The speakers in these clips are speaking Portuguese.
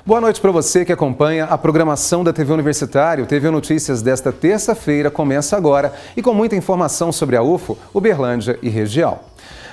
Boa noite para você que acompanha a programação da TV Universitário. TV Notícias desta terça-feira começa agora e com muita informação sobre a UFO, Uberlândia e região.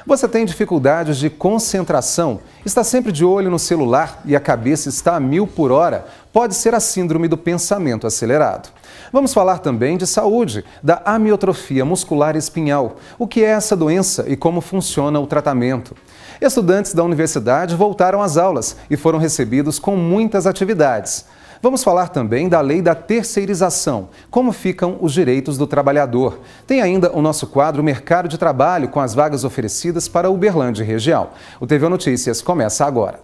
Você tem dificuldades de concentração? Está sempre de olho no celular e a cabeça está a 1000 por hora? Pode ser a síndrome do pensamento acelerado. Vamos falar também de saúde, da amiotrofia muscular espinhal. O que é essa doença e como funciona o tratamento? Estudantes da universidade voltaram às aulas e foram recebidos com muitas atividades. Vamos falar também da lei da terceirização, como ficam os direitos do trabalhador. Tem ainda o nosso quadro Mercado de Trabalho com as vagas oferecidas para Uberlândia e região. O TV Notícias começa agora.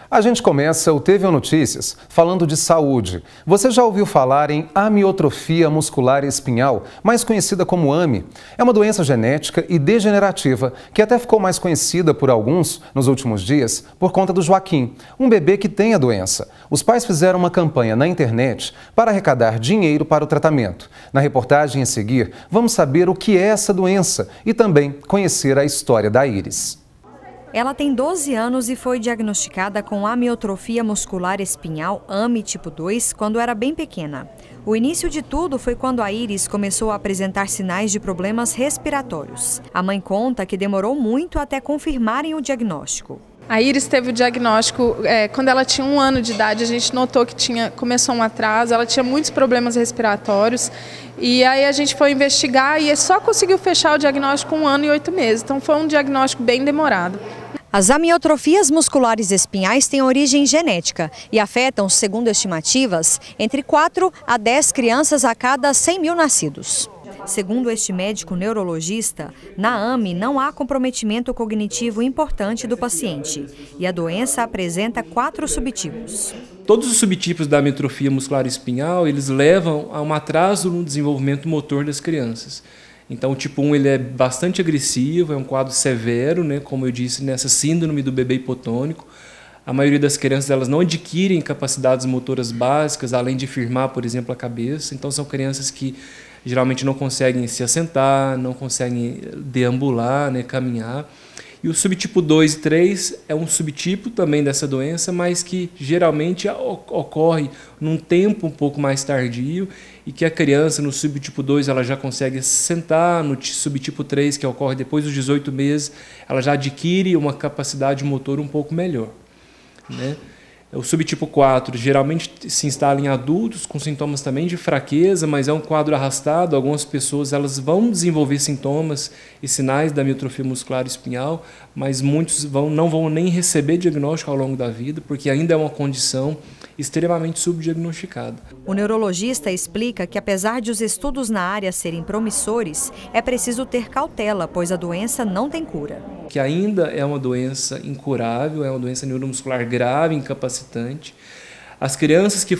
A gente começa o TV Notícias falando de saúde. Você já ouviu falar em amiotrofia muscular espinhal, mais conhecida como AME? É uma doença genética e degenerativa que até ficou mais conhecida por alguns nos últimos dias por conta do Joaquim, um bebê que tem a doença. Os pais fizeram uma campanha na internet para arrecadar dinheiro para o tratamento. Na reportagem a seguir, vamos saber o que é essa doença e também conhecer a história da Iris. Ela tem 12 anos e foi diagnosticada com amiotrofia muscular espinhal, AME tipo 2, quando era bem pequena. O início de tudo foi quando a Iris começou a apresentar sinais de problemas respiratórios. A mãe conta que demorou muito até confirmarem o diagnóstico. A Iris teve o diagnóstico quando ela tinha 1 ano de idade. A gente notou que começou um atraso, ela tinha muitos problemas respiratórios. E aí a gente foi investigar e só conseguiu fechar o diagnóstico com 1 ano e 8 meses. Então foi um diagnóstico bem demorado. As amiotrofias musculares espinhais têm origem genética e afetam, segundo estimativas, entre 4 a 10 crianças a cada 100 mil nascidos. Segundo este médico neurologista, na AME não há comprometimento cognitivo importante do paciente e a doença apresenta 4 subtipos. Todos os subtipos da amiotrofia muscular espinhal, eles levam a um atraso no desenvolvimento motor das crianças. Então o tipo 1 ele é bastante agressivo, é um quadro severo, né, como eu disse, nessa síndrome do bebê hipotônico. A maioria das crianças elas não adquirem capacidades motoras básicas, além de firmar, por exemplo, a cabeça. Então são crianças que geralmente não conseguem se assentar, não conseguem deambular, né, caminhar. E o subtipo 2 e 3 é um subtipo também dessa doença, mas que geralmente ocorre num tempo um pouco mais tardio e que a criança no subtipo 2 ela já consegue se sentar, no subtipo 3, que ocorre depois dos 18 meses, ela já adquire uma capacidade motor um pouco melhor, né? O subtipo 4 geralmente se instala em adultos com sintomas também de fraqueza, mas é um quadro arrastado. Algumas pessoas elas vão desenvolver sintomas e sinais da amiotrofia muscular espinhal, mas muitos não vão nem receber diagnóstico ao longo da vida, porque ainda é uma condição extremamente subdiagnosticada. O neurologista explica que apesar de os estudos na área serem promissores, é preciso ter cautela, pois a doença não tem cura. Que ainda é uma doença incurável, é uma doença neuromuscular grave, incapacitante. As crianças que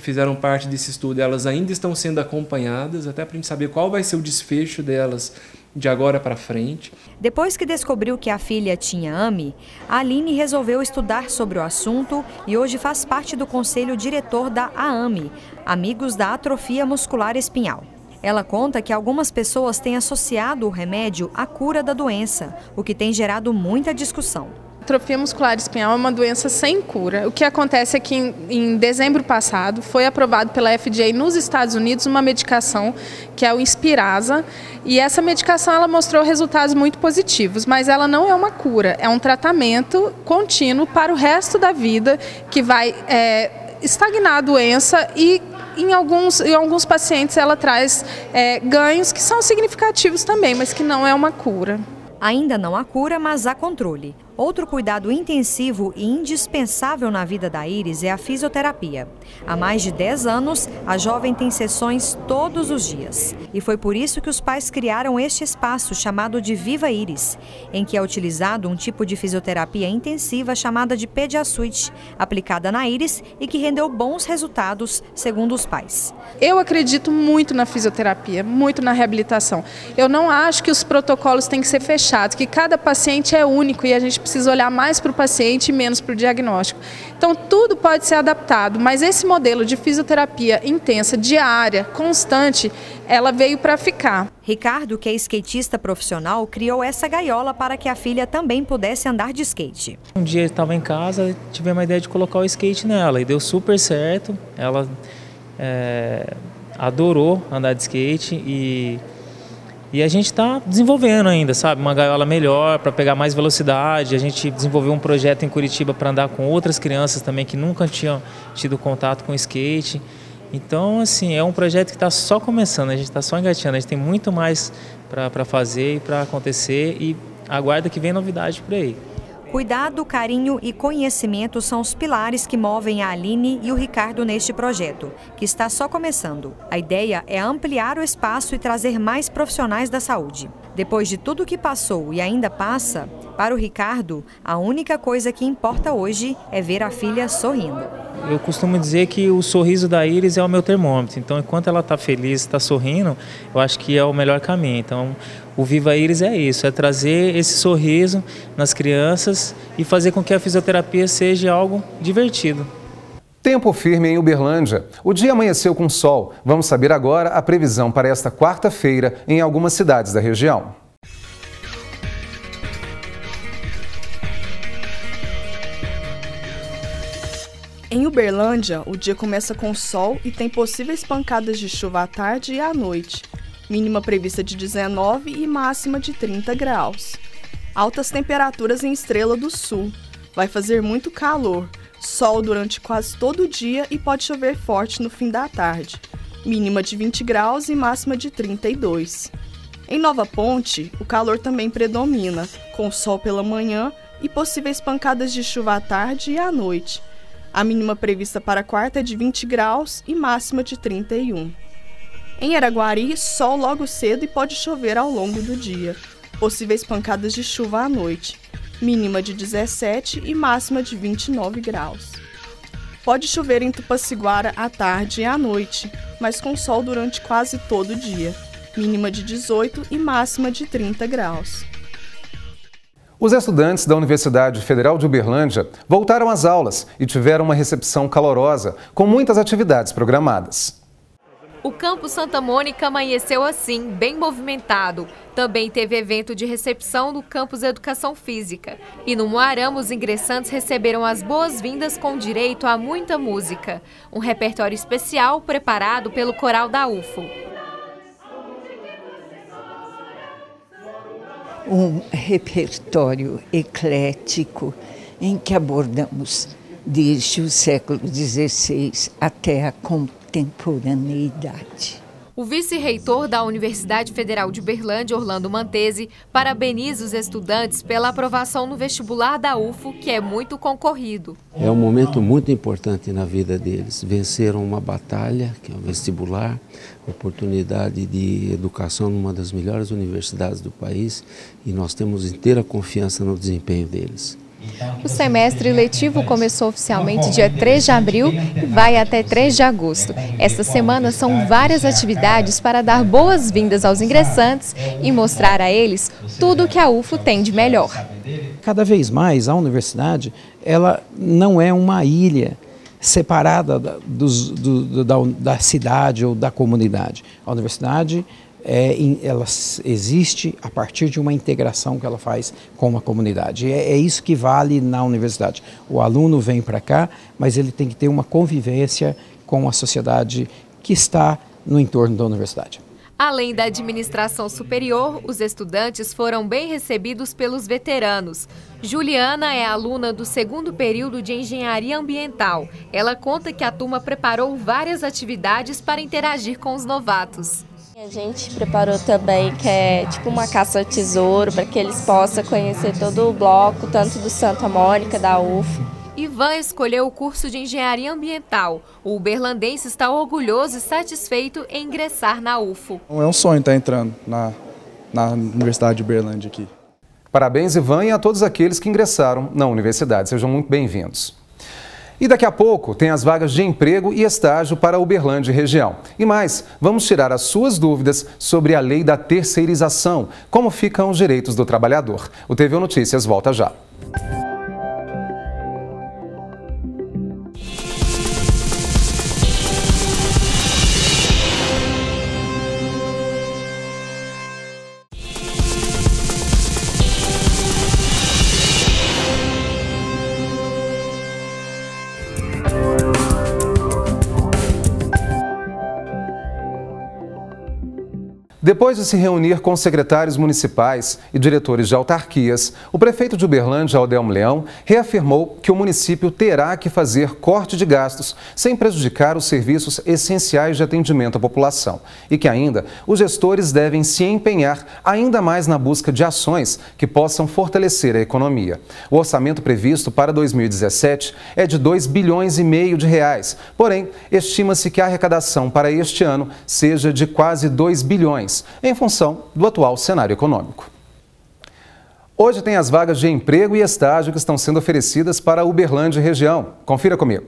fizeram parte desse estudo, elas ainda estão sendo acompanhadas, até para a gente saber qual vai ser o desfecho delas de agora para frente. Depois que descobriu que a filha tinha AME, a Aline resolveu estudar sobre o assunto e hoje faz parte do conselho diretor da AAME, Amigos da Atrofia Muscular Espinhal. Ela conta que algumas pessoas têm associado o remédio à cura da doença, o que tem gerado muita discussão. A atrofia muscular espinhal é uma doença sem cura. O que acontece é que em dezembro passado foi aprovado pela FDA nos Estados Unidos uma medicação que é o Inspirasa, e essa medicação ela mostrou resultados muito positivos, mas ela não é uma cura, é um tratamento contínuo para o resto da vida que vai estagnar a doença e em alguns pacientes ela traz ganhos que são significativos também, mas que não é uma cura. Ainda não há cura, mas há controle. Outro cuidado intensivo e indispensável na vida da Iris é a fisioterapia. Há mais de 10 anos, a jovem tem sessões todos os dias. E foi por isso que os pais criaram este espaço chamado de Viva Iris, em que é utilizado um tipo de fisioterapia intensiva chamada de PediaSwitch, aplicada na Iris e que rendeu bons resultados, segundo os pais. Eu acredito muito na fisioterapia, muito na reabilitação. Eu não acho que os protocolos têm que ser fechados, que cada paciente é único e a gente precisa precisa olhar mais para o paciente e menos para o diagnóstico. Então, tudo pode ser adaptado, mas esse modelo de fisioterapia intensa, diária, constante, ela veio para ficar. Ricardo, que é skatista profissional, criou essa gaiola para que a filha também pudesse andar de skate. Um dia eu estava em casa, tive uma ideia de colocar o skate nela e deu super certo. Ela adorou andar de skate e a gente está desenvolvendo ainda, sabe? Uma gaiola melhor para pegar mais velocidade. A gente desenvolveu um projeto em Curitiba para andar com outras crianças também que nunca tinham tido contato com skate. Então, assim, é um projeto que está só começando, a gente está só engatinhando. A gente tem muito mais para fazer e para acontecer e aguarda que vem novidade por aí. Cuidado, carinho e conhecimento são os pilares que movem a Aline e o Ricardo neste projeto, que está só começando. A ideia é ampliar o espaço e trazer mais profissionais da saúde. Depois de tudo que passou e ainda passa, para o Ricardo, a única coisa que importa hoje é ver a filha sorrindo. Eu costumo dizer que o sorriso da Iris é o meu termômetro. Então, enquanto ela está feliz, está sorrindo, eu acho que é o melhor caminho. Então, o Viva Iris é isso, é trazer esse sorriso nas crianças e fazer com que a fisioterapia seja algo divertido. Tempo firme em Uberlândia. O dia amanheceu com sol. Vamos saber agora a previsão para esta quarta-feira em algumas cidades da região. Em Uberlândia, o dia começa com sol e tem possíveis pancadas de chuva à tarde e à noite. Mínima prevista de 19 e máxima de 30 graus. Altas temperaturas em Estrela do Sul. Vai fazer muito calor. Sol durante quase todo o dia e pode chover forte no fim da tarde. Mínima de 20 graus e máxima de 32. Em Nova Ponte, o calor também predomina, com sol pela manhã e possíveis pancadas de chuva à tarde e à noite. A mínima prevista para quarta é de 20 graus e máxima de 31. Em Araguari, sol logo cedo e pode chover ao longo do dia. Possíveis pancadas de chuva à noite. Mínima de 17 e máxima de 29 graus. Pode chover em Tupaciguara à tarde e à noite, mas com sol durante quase todo o dia. Mínima de 18 e máxima de 30 graus. Os estudantes da Universidade Federal de Uberlândia voltaram às aulas e tiveram uma recepção calorosa, com muitas atividades programadas. O campus Santa Mônica amanheceu assim, bem movimentado. Também teve evento de recepção no campus Educação Física. E no Moarama, os ingressantes receberam as boas-vindas com direito a muita música. Um repertório especial preparado pelo coral da UFO. Um repertório eclético em que abordamos desde o século XVI até a contemporaneidade. O vice-reitor da Universidade Federal de Uberlândia, Orlando Mantesi, parabeniza os estudantes pela aprovação no vestibular da UFO, que é muito concorrido. É um momento muito importante na vida deles. Venceram uma batalha, que é o vestibular, oportunidade de educação numa das melhores universidades do país, e nós temos inteira confiança no desempenho deles. O semestre letivo começou oficialmente dia 3 de abril e vai até 3 de agosto. Esta semana são várias atividades para dar boas-vindas aos ingressantes e mostrar a eles tudo o que a UFO tem de melhor. Cada vez mais a universidade ela não é uma ilha separada da cidade ou da comunidade. A universidade ela existe a partir de uma integração que ela faz com a comunidade. É isso que vale na universidade. O aluno vem para cá, mas ele tem que ter uma convivência com a sociedade que está no entorno da universidade. Além da administração superior, os estudantes foram bem recebidos pelos veteranos. Juliana é aluna do 2º período de Engenharia Ambiental. Ela conta que a turma preparou várias atividades para interagir com os novatos. A gente preparou também que é tipo uma caça ao tesouro para que eles possam conhecer todo o bloco, tanto do Santa Mônica, da UFO. Ivan escolheu o curso de Engenharia Ambiental. O uberlandense está orgulhoso e satisfeito em ingressar na UFO. É um sonho estar entrando na Universidade de Uberlândia aqui. Parabéns, Ivan, e a todos aqueles que ingressaram na universidade. Sejam muito bem-vindos. E daqui a pouco tem as vagas de emprego e estágio para Uberlândia e região. E mais, vamos tirar as suas dúvidas sobre a lei da terceirização, como ficam os direitos do trabalhador. O TVU Notícias volta já. Depois de se reunir com secretários municipais e diretores de autarquias, o prefeito de Uberlândia, Adelmo Leão, reafirmou que o município terá que fazer corte de gastos sem prejudicar os serviços essenciais de atendimento à população e que ainda os gestores devem se empenhar ainda mais na busca de ações que possam fortalecer a economia. O orçamento previsto para 2017 é de R$2,5 bilhões, porém, estima-se que a arrecadação para este ano seja de quase R$2 bilhões. Em função do atual cenário econômico. Hoje tem as vagas de emprego e estágio que estão sendo oferecidas para Uberlândia e região. Confira comigo.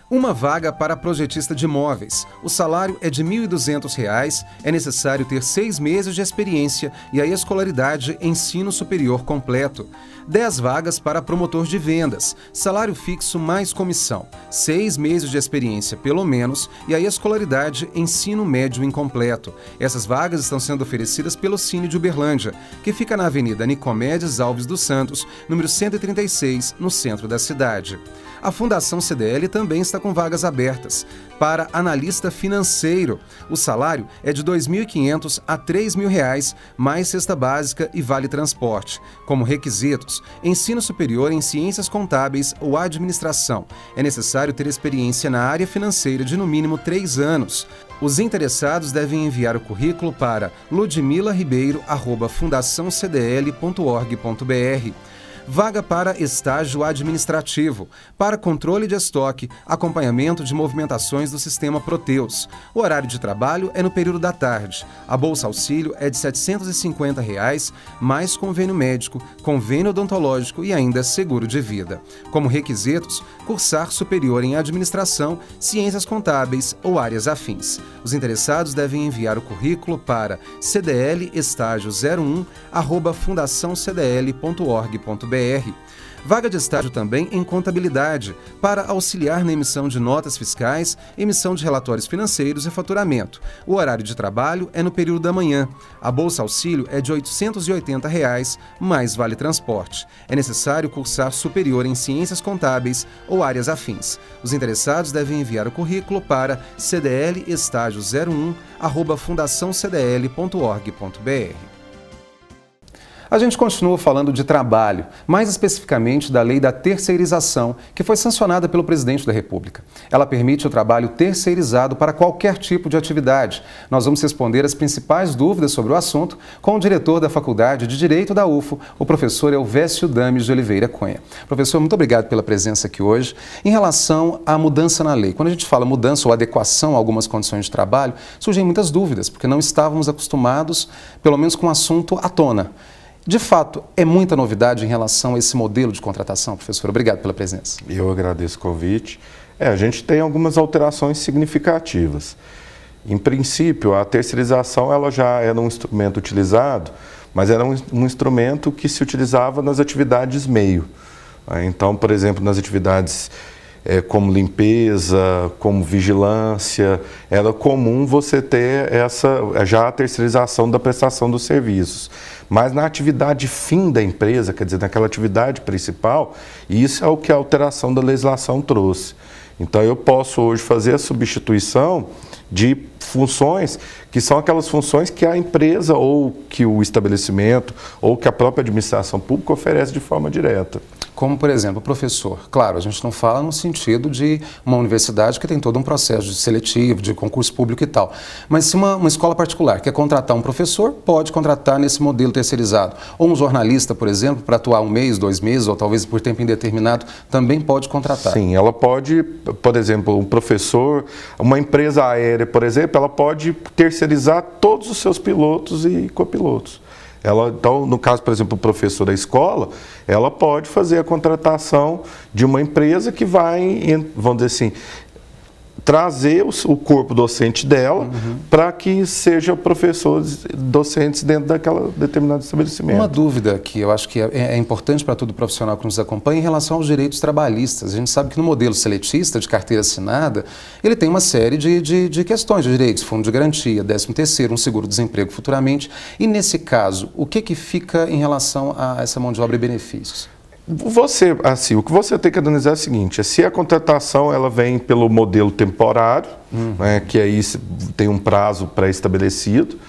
Uma vaga para projetista de imóveis. O salário é de R$ 1.200, é necessário ter 6 meses de experiência e a escolaridade ensino superior completo. 10 vagas para promotor de vendas, salário fixo mais comissão, 6 meses de experiência pelo menos e a escolaridade ensino médio incompleto. Essas vagas estão sendo oferecidas pelo Cine de Uberlândia, que fica na Avenida Nicomedes Alves dos Santos, número 136, no centro da cidade. A Fundação CDL também está com vagas abertas para analista financeiro. O salário é de R$ 2.500 a R$ 3.000, mais cesta básica e vale transporte. Como requisitos, ensino superior em ciências contábeis ou administração. É necessário ter experiência na área financeira de no mínimo 3 anos. Os interessados devem enviar o currículo para ludmilaribeiro@fundaçãocdl.org.br. Vaga para estágio administrativo, para controle de estoque, acompanhamento de movimentações do sistema Proteus. O horário de trabalho é no período da tarde. A bolsa auxílio é de R$ 750, mais convênio médico, convênio odontológico e ainda seguro de vida. Como requisitos, cursar superior em administração, ciências contábeis ou áreas afins. Os interessados devem enviar o currículo para cdlestágio01@fundaçãocdl.org.br. Vaga de estágio também em contabilidade, para auxiliar na emissão de notas fiscais, emissão de relatórios financeiros e faturamento. O horário de trabalho é no período da manhã. A bolsa auxílio é de R$ 880, mais vale transporte. É necessário cursar superior em ciências contábeis ou áreas afins. Os interessados devem enviar o currículo para cdlestágio01@fundaçãocdl.org.br. A gente continua falando de trabalho, mais especificamente da lei da terceirização, que foi sancionada pelo presidente da República. Ela permite o trabalho terceirizado para qualquer tipo de atividade. Nós vamos responder as principais dúvidas sobre o assunto com o diretor da Faculdade de Direito da UFO, o professor Elvésio Dames de Oliveira Cunha. Professor, muito obrigado pela presença aqui hoje. Em relação à mudança na lei, quando a gente fala mudança ou adequação a algumas condições de trabalho, surgem muitas dúvidas, porque não estávamos acostumados, pelo menos com o assunto à tona. De fato, é muita novidade em relação a esse modelo de contratação, professor? Obrigado pela presença. Eu agradeço o convite. A gente tem algumas alterações significativas. Em princípio, a terceirização ela já era um instrumento utilizado, mas era um instrumento que se utilizava nas atividades meio. Então, por exemplo, nas atividades como limpeza, como vigilância, era comum você ter já a terceirização da prestação dos serviços. Mas na atividade fim da empresa, quer dizer, naquela atividade principal, isso é o que a alteração da legislação trouxe. Então eu posso hoje fazer a substituição de funções que são aquelas funções que a empresa ou que o estabelecimento ou que a própria administração pública oferece de forma direta. Como, por exemplo, o professor. Claro, a gente não fala no sentido de uma universidade que tem todo um processo de seletivo, de concurso público e tal. Mas se uma escola particular quer contratar um professor, pode contratar nesse modelo terceirizado. Ou um jornalista, por exemplo, para atuar 1 mês, 2 meses, ou talvez por tempo indeterminado, também pode contratar. Sim, ela pode, por exemplo, um professor, uma empresa aérea, por exemplo, ela pode terceirizar todos os seus pilotos e copilotos. Então, no caso, por exemplo, o professor da escola, ela pode fazer a contratação de uma empresa que vai, vamos dizer assim, trazer o corpo docente dela para que seja professores docentes dentro daquela determinado estabelecimento. Uma dúvida que eu acho que é importante para todo profissional que nos acompanha em relação aos direitos trabalhistas. A gente sabe que no modelo seletista de carteira assinada, ele tem uma série de questões de direitos, fundo de garantia, 13º, um seguro-desemprego futuramente. E nesse caso, o que fica em relação a essa mão de obra e benefícios? O que você tem que analisar é o seguinte, se a contratação ela vem pelo modelo temporário, né, que aí tem um prazo pré-estabelecido,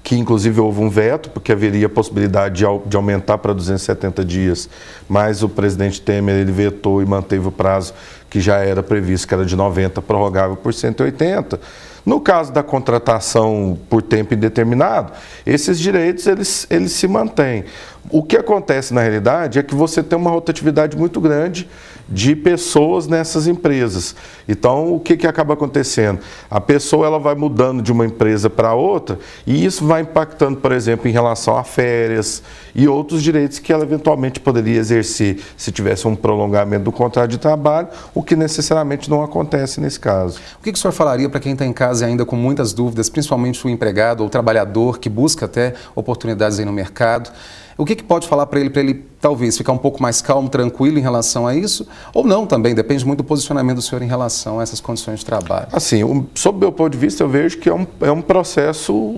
que inclusive houve um veto, porque haveria a possibilidade de aumentar para 270 dias, mas o presidente Temer ele vetou e manteve o prazo que já era previsto, que era de 90, prorrogável por 180. No caso da contratação por tempo indeterminado, esses direitos eles se mantêm. O que acontece na realidade é que você tem uma rotatividade muito grande de pessoas nessas empresas. Então, o que acaba acontecendo? A pessoa ela vai mudando de uma empresa para outra e isso vai impactando, por exemplo, em relação a férias e outros direitos que ela eventualmente poderia exercer se tivesse um prolongamento do contrato de trabalho, o que necessariamente não acontece nesse caso. O que o senhor falaria para quem está em casa ainda com muitas dúvidas, principalmente o empregado ou o trabalhador que busca até oportunidades aí no mercado? O que pode falar para ele talvez ficar um pouco mais calmo, tranquilo em relação a isso? Ou não também, depende muito do posicionamento do senhor em relação a essas condições de trabalho. Assim, sob o meu ponto de vista, eu vejo que é um processo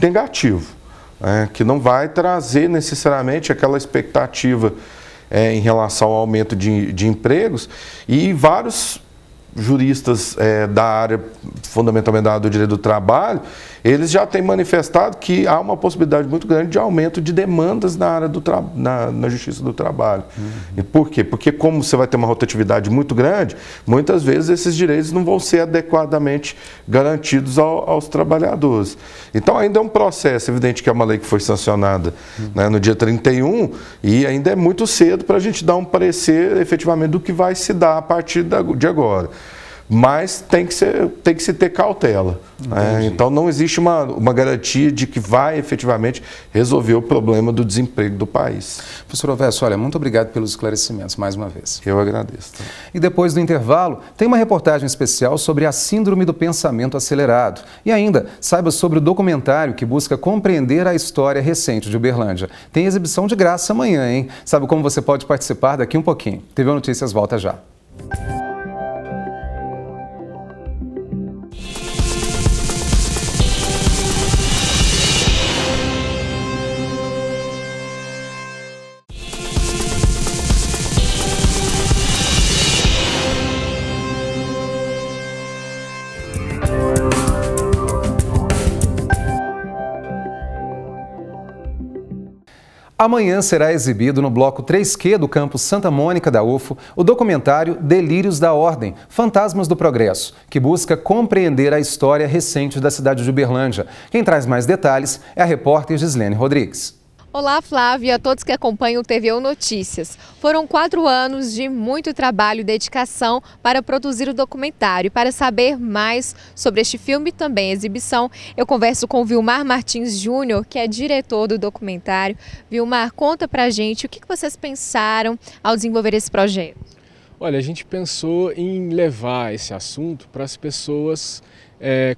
negativo, né, que não vai trazer necessariamente aquela expectativa em relação ao aumento de empregos e vários juristas da área, fundamentalmente da área do direito do trabalho, eles já têm manifestado que há uma possibilidade muito grande de aumento de demandas na área na Justiça do Trabalho. E por quê? Porque como você vai ter uma rotatividade muito grande, muitas vezes esses direitos não vão ser adequadamente garantidos aos trabalhadores. Então ainda é um processo, evidente que é uma lei que foi sancionada né, no dia 31 e ainda é muito cedo para a gente dar um parecer efetivamente do que vai se dar a partir de agora. Mas tem que se ter cautela. Né? Então não existe uma garantia de que vai efetivamente resolver o problema do desemprego do país. Professor Ovesio, olha, muito obrigado pelos esclarecimentos mais uma vez. Eu agradeço. E depois do intervalo, tem uma reportagem especial sobre a síndrome do pensamento acelerado. E ainda, saiba sobre o documentário que busca compreender a história recente de Uberlândia. Tem exibição de graça amanhã, hein? Sabe como você pode participar daqui um pouquinho? TV Notícias volta já. Amanhã será exibido no bloco 3Q do campus Santa Mônica da UFO o documentário Delírios da Ordem, Fantasmas do Progresso, que busca compreender a história recente da cidade de Uberlândia. Quem traz mais detalhes é a repórter Gislene Rodrigues. Olá, Flávia, e a todos que acompanham o TVU Notícias. Foram 4 anos de muito trabalho e dedicação para produzir o documentário. Para saber mais sobre este filme e também exibição, eu converso com o Vilmar Martins Júnior, que é diretor do documentário. Vilmar, conta pra gente o que vocês pensaram ao desenvolver esse projeto. Olha, a gente pensou em levar esse assunto para as pessoas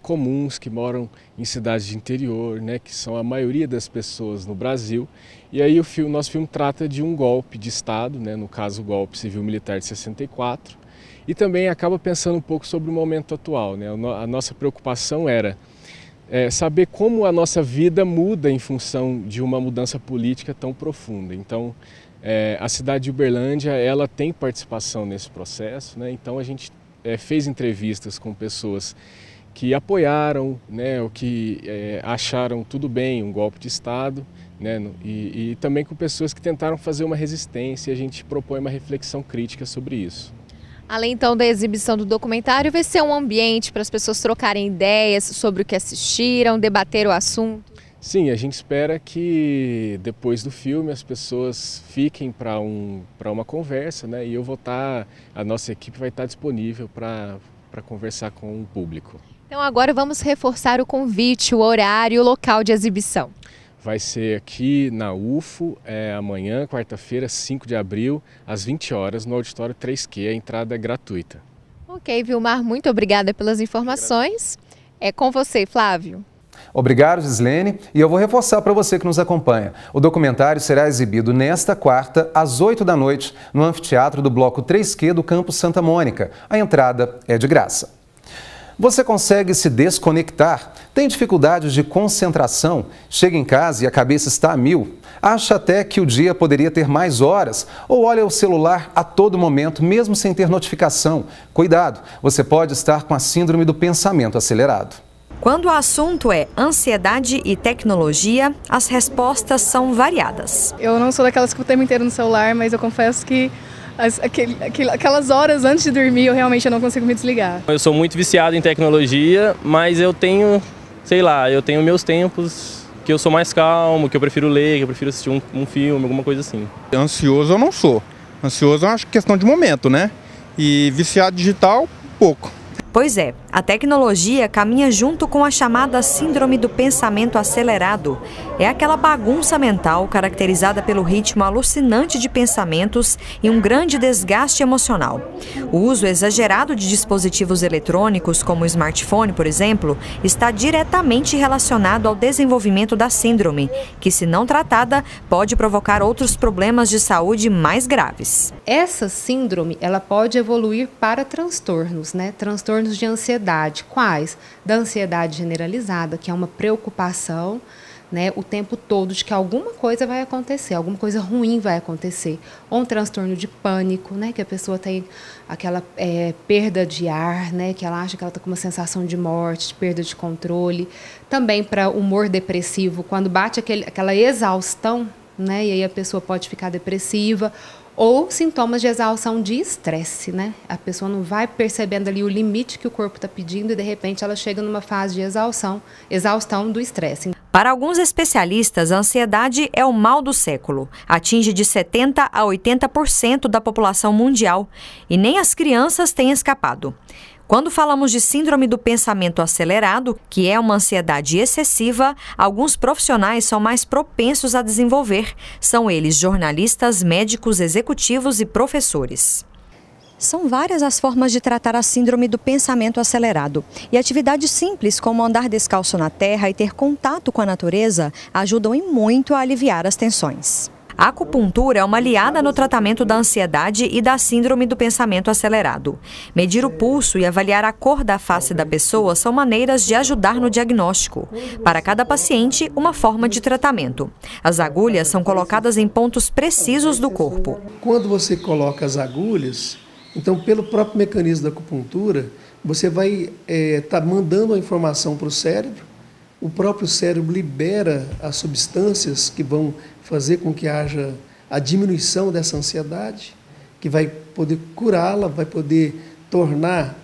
comuns que moram em cidades de interior, né, que são a maioria das pessoas no Brasil. E aí o nosso filme trata de um golpe de Estado, né, no caso o golpe civil-militar de 64, e também acaba pensando um pouco sobre o momento atual. Né? A nossa preocupação era saber como a nossa vida muda em função de uma mudança política tão profunda. Então, a cidade de Uberlândia ela tem participação nesse processo, né? Então a gente fez entrevistas com pessoas que apoiaram, né, ou que acharam tudo bem um golpe de Estado, né, e também com pessoas que tentaram fazer uma resistência, e a gente propõe uma reflexão crítica sobre isso. Além então da exibição do documentário, vai ser um ambiente para as pessoas trocarem ideias sobre o que assistiram, debater o assunto? Sim, a gente espera que depois do filme as pessoas fiquem para uma conversa, né, e a nossa equipe vai estar disponível para conversar com o público. Então agora vamos reforçar o convite, o horário e o local de exibição. Vai ser aqui na UFO, amanhã, quarta-feira, 5 de abril, às 20 horas, no auditório 3Q. A entrada é gratuita. Ok, Vilmar, muito obrigada pelas informações. É com você, Flávio. Obrigado, Gislene. E eu vou reforçar para você que nos acompanha. O documentário será exibido nesta quarta, às 8 da noite, no anfiteatro do Bloco 3Q do Campus Santa Mônica. A entrada é de graça. Você consegue se desconectar? Tem dificuldades de concentração? Chega em casa e a cabeça está a mil? Acha até que o dia poderia ter mais horas? Ou olha o celular a todo momento, mesmo sem ter notificação? Cuidado, você pode estar com a síndrome do pensamento acelerado. Quando o assunto é ansiedade e tecnologia, as respostas são variadas. Eu não sou daquelas que o tempo inteiro no celular, mas eu confesso que aquelas horas antes de dormir eu realmente não consigo me desligar. Eu sou muito viciado em tecnologia, mas eu tenho, eu tenho meus tempos que eu sou mais calmo, que eu prefiro ler, que eu prefiro assistir um filme, alguma coisa assim. Ansioso eu não sou. Ansioso eu acho questão de momento, né? E viciado digital, pouco. Pois é, a tecnologia caminha junto com a chamada síndrome do pensamento acelerado. É aquela bagunça mental caracterizada pelo ritmo alucinante de pensamentos e um grande desgaste emocional. O uso exagerado de dispositivos eletrônicos, como o smartphone, por exemplo, está diretamente relacionado ao desenvolvimento da síndrome, que, se não tratada, pode provocar outros problemas de saúde mais graves. Essa síndrome, ela pode evoluir para transtornos, né? Transtornos de ansiedade. Quais? Da ansiedade generalizada, que é uma preocupação, né, o tempo todo de que alguma coisa vai acontecer, alguma coisa ruim vai acontecer. Ou um transtorno de pânico, né, que a pessoa tem aquela perda de ar, né, que ela acha que ela está com uma sensação de morte, de perda de controle. Também para humor depressivo, quando bate aquela exaustão, né, e aí a pessoa pode ficar depressiva. Ou sintomas de exaustão de estresse, né? A pessoa não vai percebendo ali o limite que o corpo está pedindo e, de repente, ela chega numa fase de exaustão do estresse. Para alguns especialistas, a ansiedade é o mal do século. Atinge de 70% a 80% da população mundial e nem as crianças têm escapado. Quando falamos de síndrome do pensamento acelerado, que é uma ansiedade excessiva, alguns profissionais são mais propensos a desenvolver. São eles jornalistas, médicos, executivos e professores. São várias as formas de tratar a síndrome do pensamento acelerado. E atividades simples, como andar descalço na terra e ter contato com a natureza, ajudam e muito a aliviar as tensões. A acupuntura é uma aliada no tratamento da ansiedade e da síndrome do pensamento acelerado. Medir o pulso e avaliar a cor da face da pessoa são maneiras de ajudar no diagnóstico. Para cada paciente, uma forma de tratamento. As agulhas são colocadas em pontos precisos do corpo. Quando você coloca as agulhas, então pelo próprio mecanismo da acupuntura, você vai estar mandando a informação para o cérebro. O próprio cérebro libera as substâncias que vão fazer com que haja a diminuição dessa ansiedade, que vai poder curá-la, vai poder tornar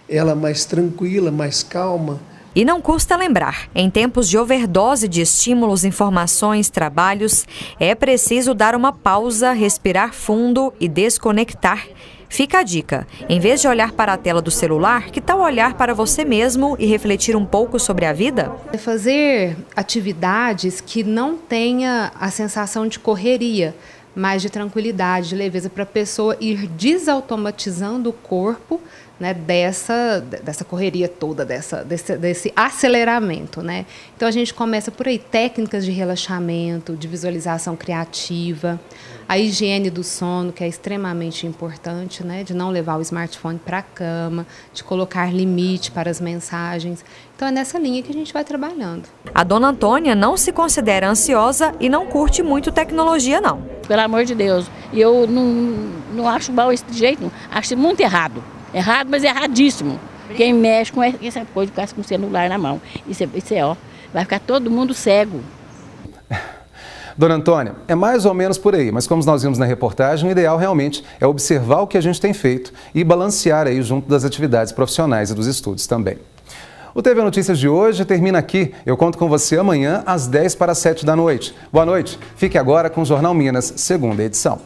ela mais tranquila, mais calma. E não custa lembrar, em tempos de overdose de estímulos, informações, trabalhos, é preciso dar uma pausa, respirar fundo e desconectar. Fica a dica, em vez de olhar para a tela do celular, que tal olhar para você mesmo e refletir um pouco sobre a vida? Fazer atividades que não tenha a sensação de correria, mas de tranquilidade, de leveza, para a pessoa ir desautomatizando o corpo, né, dessa correria toda, desse aceleramento, né? Então a gente começa por aí, técnicas de relaxamento, de visualização criativa, a higiene do sono, que é extremamente importante, né, de não levar o smartphone para a cama, de colocar limite para as mensagens. Então é nessa linha que a gente vai trabalhando. A dona Antônia não se considera ansiosa e não curte muito tecnologia, não. Pelo amor de Deus, eu não acho bom esse jeito, não. Acho muito errado. Errado, mas erradíssimo. Quem mexe com essa coisa, ficar com o celular na mão. Isso vai ficar todo mundo cego. Dona Antônia, é mais ou menos por aí, mas como nós vimos na reportagem, o ideal realmente é observar o que a gente tem feito e balancear aí junto das atividades profissionais e dos estudos também. O TV Notícias de hoje termina aqui. Eu conto com você amanhã às 10 para as 7 da noite. Boa noite. Fique agora com o Jornal Minas, segunda edição.